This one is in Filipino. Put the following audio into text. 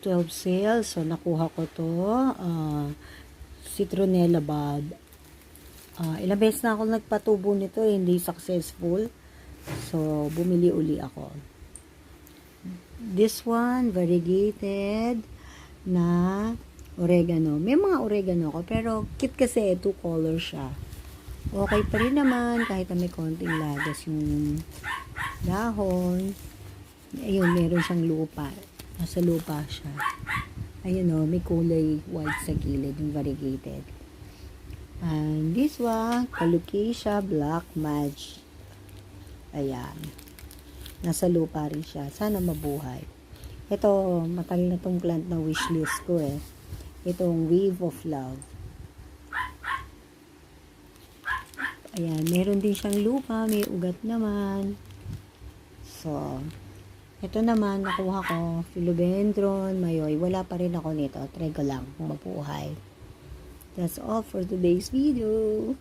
12 sale. So, nakuha ko to. Citronella bulb. Ilang beses na ako nagpatubo nito, hindi successful. So, bumili uli ako. This one, variegated na oregano. May mga oregano ko, pero cute kasi, 2 color siya. Okay pa rin naman, kahit na may konting lagas yung dahon. Ayun, meron siyang lupa. Nasa lupa siya. Ayun o, may kulay white sa gilid, yung variegated. And this one, Colocasia Black Magic. Ayan. Nasa lupa rin siya. Sana mabuhay. Ito, matagal na tong plant na wishlist ko eh. Itong Wave of Love. Ayan, meron din siyang lupa, may ugat naman. So, ito naman, nakuha ko, Philodendron, Mayoy. Wala pa rin ako nito. Try ko lang kung mabuhay. That's all for today's video.